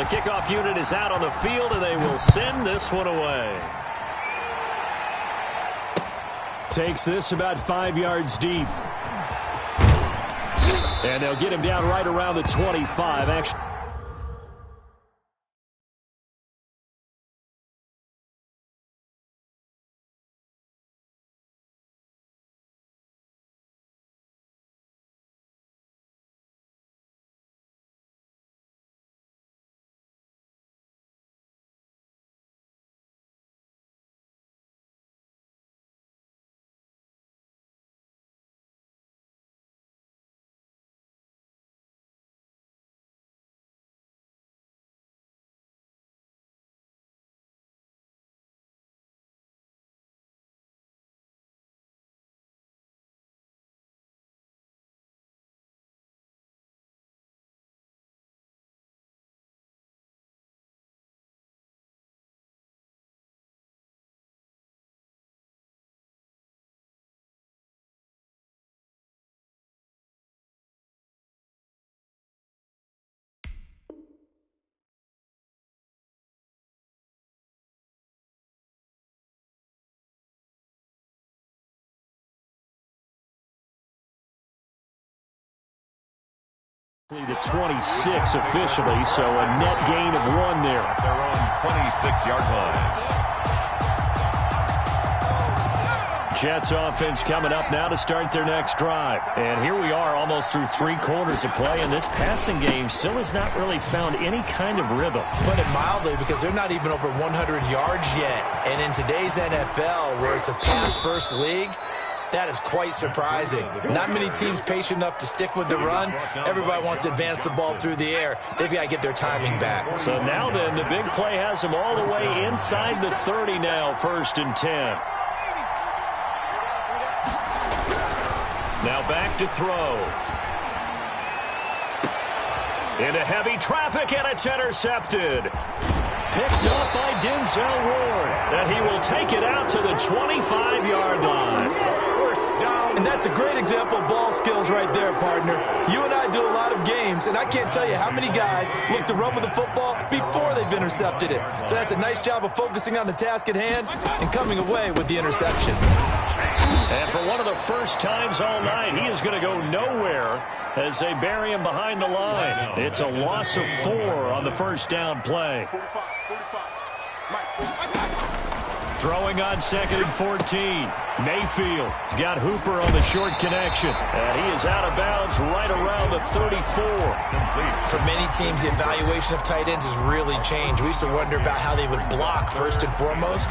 The kickoff unit is out on the field, and they will send this one away. Takes this about 5 yards deep. And they'll get him down right around the 25. Actually, the 26 officially, so a net gain of 1 there. At their own 26-yard line. Jets offense coming up now to start their next drive. And here we are almost through 3 quarters of play, and this passing game still has not really found any kind of rhythm. Put it mildly, because they're not even over 100 yards yet. And in today's NFL, where it's a pass-first league, that is quite surprising. Not many teams patient enough to stick with the run. Everybody wants to advance the ball through the air. They've got to get their timing back. So now then, the big play has them all the way inside the 30 now, 1st and 10. Now back to throw. Into heavy traffic, and it's intercepted. Picked up by Denzel Ward. And he will take it out to the 25-yard line. And that's a great example of ball skills right there, partner. You and I do a lot of games, and I can't tell you how many guys look to run with the football before they've intercepted it. So that's a nice job of focusing on the task at hand and coming away with the interception. And for one of the first times all night, he is going to go nowhere as they bury him behind the line. It's a loss of 4 on the first down play. Throwing on 2nd and 14. Mayfield's got Hooper on the short connection. And he is out of bounds right around the 34. For many teams, the evaluation of tight ends has really changed. We used to wonder about how they would block first and foremost.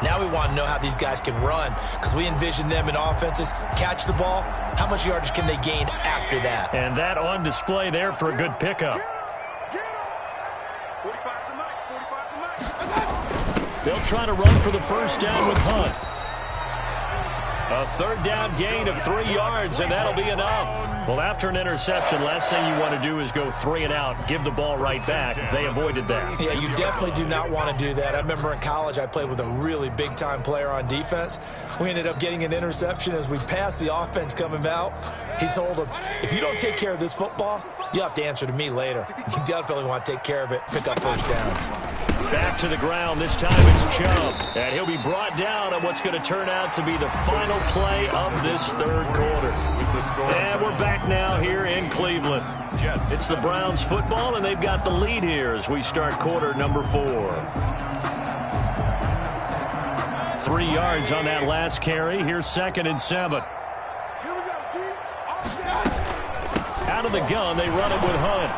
Now we want to know how these guys can run, because we envision them in offenses catch the ball. How much yardage can they gain after that? And that on display there for a good pickup. They'll try to run for the first down with Hunt. A 3rd down gain of 3 yards, and that'll be enough. Well, after an interception, last thing you want to do is go 3 and out, give the ball right back. They avoided that. Yeah, you definitely do not want to do that. I remember in college I played with a really big-time player on defense. We ended up getting an interception as we passed the offense coming out. He told him, if you don't take care of this football, you'll have to answer to me later. You definitely want to take care of it, pick up first downs. Back to the ground. This time it's Chubb. And he'll be brought down on what's going to turn out to be the final play of this 3rd quarter. And we're back now here in Cleveland. It's the Browns football, and they've got the lead here as we start quarter number 4. 3 yards on that last carry. Here's 2nd and 7. Out of the gun, they run it with Hunt.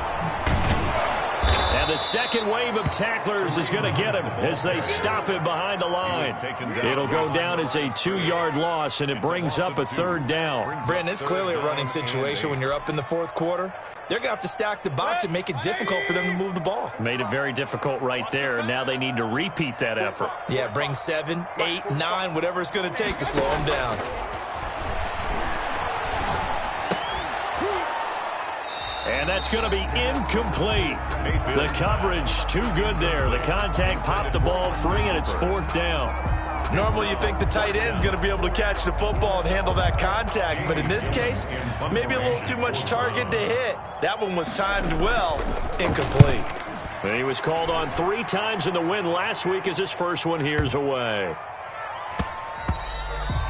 And the second wave of tacklers is going to get him as they stop him behind the line. It'll go down as a 2-yard loss, and it brings up a 3rd down. Brandon, it's clearly a running situation when you're up in the 4th quarter. They're going to have to stack the box and make it difficult for them to move the ball. Made it very difficult right there. Now they need to repeat that effort. Yeah, bring 7, 8, 9, whatever it's going to take to slow them down. And that's going to be incomplete. The coverage too good there. The contact popped the ball free, and it's 4th down. Normally you think the tight end's going to be able to catch the football and handle that contact, but in this case, maybe a little too much target to hit. That one was timed well, incomplete. And he was called on 3 times in the win last week as his first one here's away.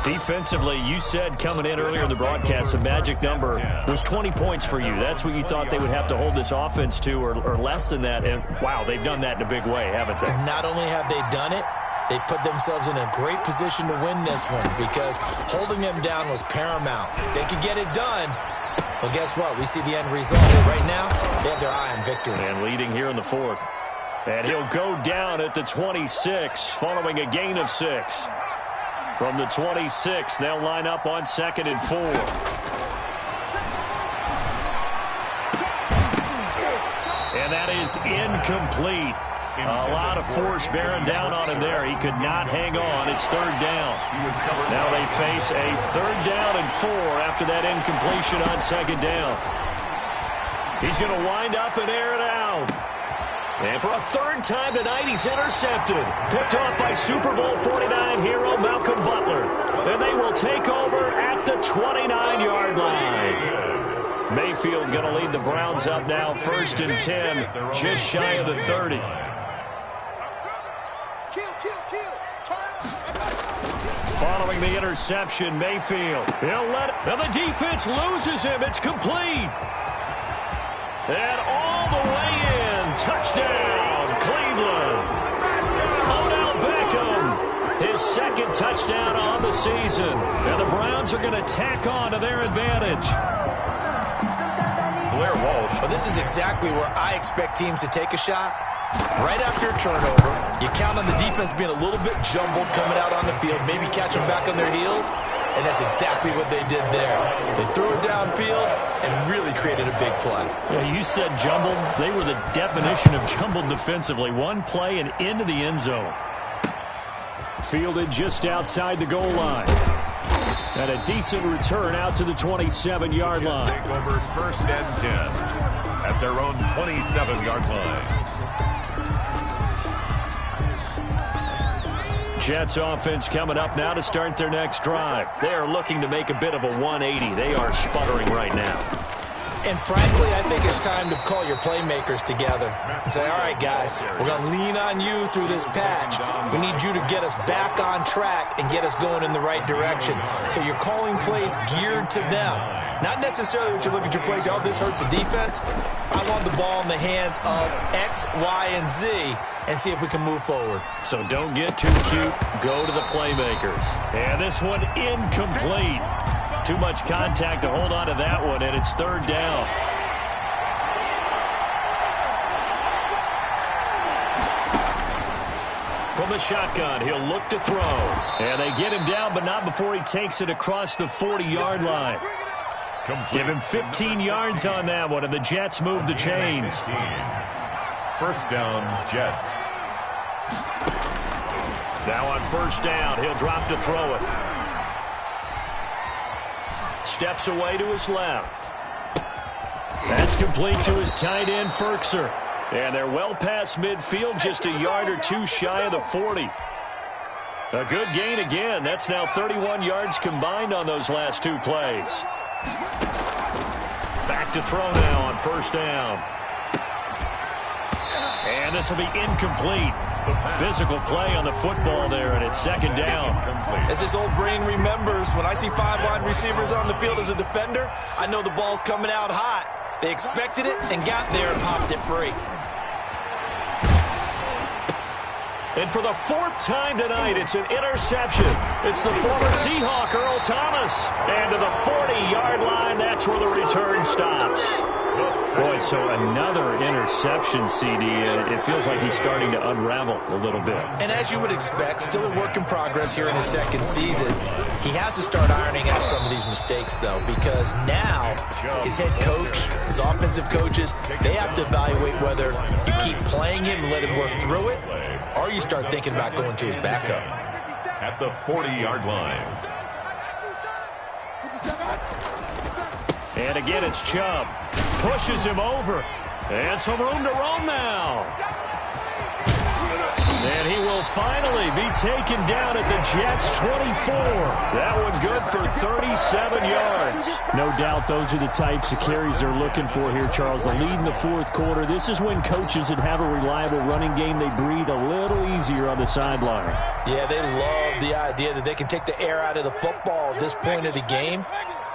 Defensively, you said coming in earlier in the broadcast, the magic number was 20 points for you. That's what you thought they would have to hold this offense to or less than that. And, wow, they've done that in a big way, haven't they? Not only have they done it, they put themselves in a great position to win this one because holding them down was paramount. If they could get it done, well, guess what? We see the end result. Right now, they have their eye on victory. And leading here in the 4th. And he'll go down at the 26 following a gain of 6. From the 26, they'll line up on 2nd and 4. And that is incomplete. A lot of force bearing down on him there. He could not hang on. It's 3rd down. Now they face a 3rd down and 4 after that incompletion on 2nd down. He's going to wind up and air it out. And for a 3rd time tonight, he's intercepted. Picked off by Super Bowl 49 hero Malcolm Butler. And they will take over at the 29-yard line. Mayfield going to lead the Browns up now, 1st and 10, just shy of the 30. Following the interception, Mayfield. He'll let it. And the defense loses him. It's complete. And all the way in. Touchdown, Cleveland. Odell Beckham. His 2nd touchdown on the season. And the Browns are going to tack on to their advantage. Blair Walsh. Well, this is exactly where I expect teams to take a shot. Right after a turnover, you count on the defense being a little bit jumbled coming out on the field, maybe catch them back on their heels, and that's exactly what they did there. They threw it downfield and really created a big play. Yeah, you said jumbled. They were the definition of jumbled defensively. One play and into the end zone. Fielded just outside the goal line. And a decent return out to the 27-yard line. Take over 1st and 10 at their own 27-yard line. Jets offense coming up now to start their next drive. They are looking to make a bit of a 180. They are sputtering right now. And frankly, I think it's time to call your playmakers together and say, all right, guys, we're going to lean on you through this patch. We need you to get us back on track and get us going in the right direction. So you're calling plays geared to them. Not necessarily that you look at your plays, oh, this hurts the defense. I want the ball in the hands of X, Y, and Z and see if we can move forward. So don't get too cute. Go to the playmakers. And this one incomplete. Too much contact to hold on to that one, and it's 3rd down. From the shotgun, he'll look to throw. And they get him down, but not before he takes it across the 40-yard line. Give him 15 yards on that one, and the Jets move the chains. 1st down, Jets. Now on 1st down, he'll drop to throw it. Steps away to his left. That's complete to his tight end, Ferkser. And they're well past midfield, just a yard or 2 shy of the 40. A good gain again. That's now 31 yards combined on those last 2 plays. Back to throw now on 1st down. And this will be incomplete. Physical play on the football there, and it's 2nd down. As this old brain remembers, when I see 5 wide receivers on the field as a defender, I know the ball's coming out hot. They expected it and got there and popped it free. And for the 4th time tonight, it's an interception. It's the former Seahawk, Earl Thomas. And to the 40-yard line, that's where the return stops. Boy, so another interception, CD. It feels like he's starting to unravel a little bit. And as you would expect, still a work in progress here in his 2nd season. He has to start ironing out some of these mistakes, though, because now his head coach, his offensive coaches, they have to evaluate whether you keep playing him and let him work through it, or you start thinking about going to his backup. At the 40-yard line. And again, it's Chubb. Pushes him over. And some room to roam now. And he will finally be taken down at the Jets' 24. That one good for 37 yards. No doubt those are the types of carries they're looking for here, Charles. The lead in the fourth quarter. This is when coaches that have a reliable running game, they breathe a little easier on the sideline. Yeah, they love the idea that they can take the air out of the football at this point of the game.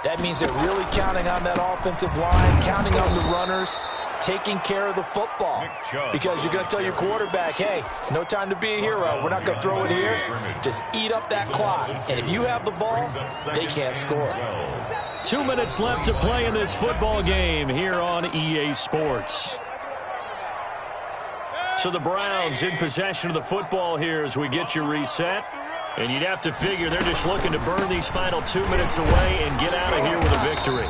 That means they're really counting on that offensive line, counting on the runners, taking care of the football. Because you're going to tell your quarterback, hey, no time to be a hero. We're not going to throw it here. Just eat up that clock. And if you have the ball, they can't score. 2 minutes left to play in this football game here on EA Sports. So the Browns in possession of the football here as we get you reset. And you'd have to figure they're just looking to burn these final 2 minutes away and get out of here with a victory.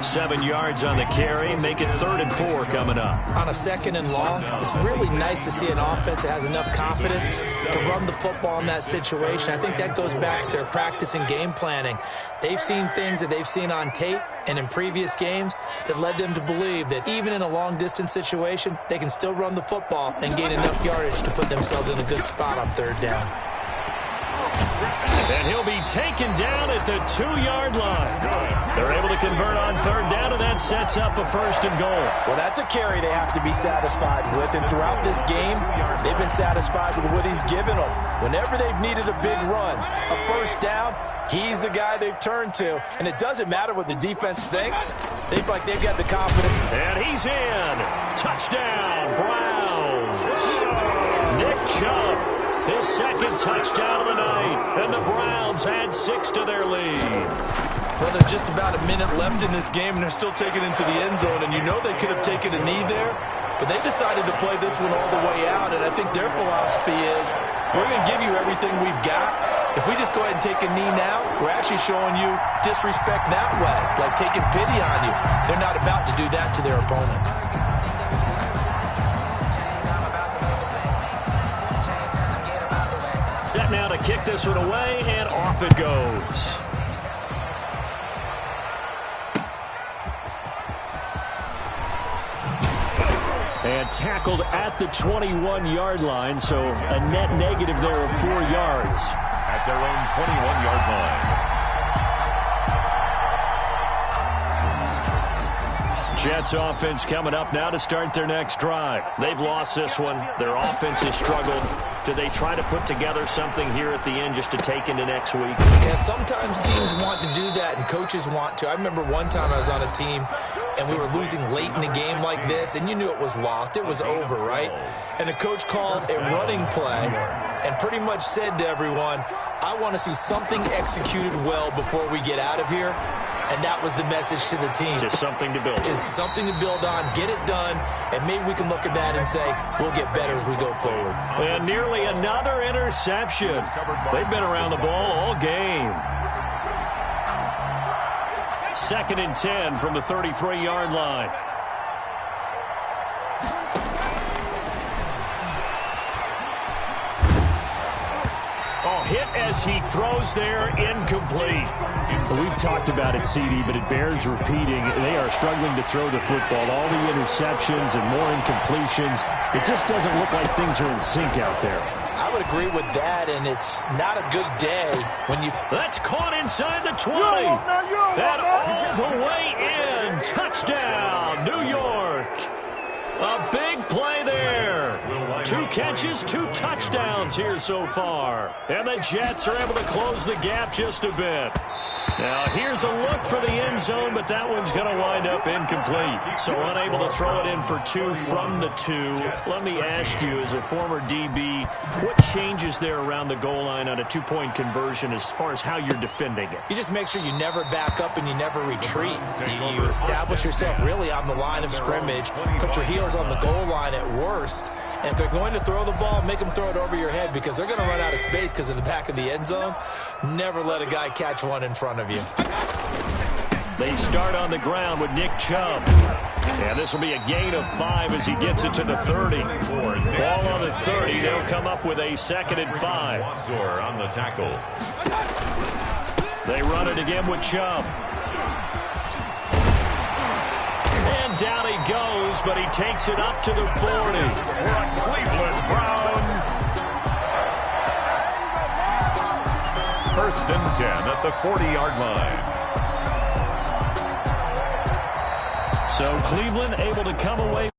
7 yards on the carry. Make it 3rd and 4 coming up. On a 2nd and long, it's really nice to see an offense that has enough confidence to run the football in that situation. I think that goes back to their practice and game planning. They've seen things that they've seen on tape and in previous games that led them to believe that even in a long-distance situation, they can still run the football and gain enough yardage to put themselves in a good spot on 3rd down. And he'll be taken down at the 2-yard line. They're able to convert on 3rd down, and that sets up a 1st and goal. Well, that's a carry they have to be satisfied with. And throughout this game, they've been satisfied with what he's given them. Whenever they've needed a big run, a 1st down, he's the guy they've turned to. And it doesn't matter what the defense thinks. They've got the confidence. And he's in. Touchdown, Browns. Nick Chubb. His 2nd touchdown of the night, and the Browns add 6 to their lead. Well, there's just about a minute left in this game, and they're still taking it into the end zone, and you know they could have taken a knee there, but they decided to play this one all the way out, and I think their philosophy is, we're going to give you everything we've got. If we just go ahead and take a knee now, we're actually showing you disrespect that way, like taking pity on you. They're not about to do that to their opponent. Set now to kick this one away, and off it goes. And tackled at the 21-yard line, so a net negative there of 4 yards. At their own 21-yard line. Jets offense coming up now to start their next drive. They've lost this one. Their offense has struggled. Do they try to put together something here at the end just to take into next week? Yeah, sometimes teams want to do that and coaches want to. I remember one time I was on a team and we were losing late in the game like this, and you knew it was lost. It was over, right? And the coach called a running play and pretty much said to everyone, I want to see something executed well before we get out of here. And that was the message to the team. Just something to build on. Just something to build on, get it done, and maybe we can look at that and say, we'll get better as we go forward. And nearly another interception. They've been around the ball all game. 2nd and 10 from the 33-yard line. Hit as he throws there, incomplete. We've talked about it, CD, but it bears repeating. They are struggling to throw the football. All the interceptions and more incompletions. It just doesn't look like things are in sync out there. I would agree with that, and it's not a good day when you... That's caught inside the 20. And all the way in. Touchdown, New York. A big play there. 2 catches, 2 touchdowns here so far. And the Jets are able to close the gap just a bit. Now, here's a look for the end zone, but that one's going to wind up incomplete. So unable to throw it in for 2 from the 2. Let me ask you, as a former DB, what changes there around the goal line on a 2-point conversion as far as how you're defending it? You just make sure you never back up and you never retreat. You establish yourself really on the line of scrimmage, put your heels on the goal line at worst. And if they're going to throw the ball, make them throw it over your head because they're going to run out of space because of the back of the end zone. Never let a guy catch one in front of you. They start on the ground with Nick Chubb. And this will be a gain of 5 as he gets it to the 30. Ball on the 30. They'll come up with a 2nd and 5. On the tackle. They run it again with Chubb. And down he goes, but he takes it up to the 40. For Cleveland Browns, First and 10 at the 40-yard line. So Cleveland able to come away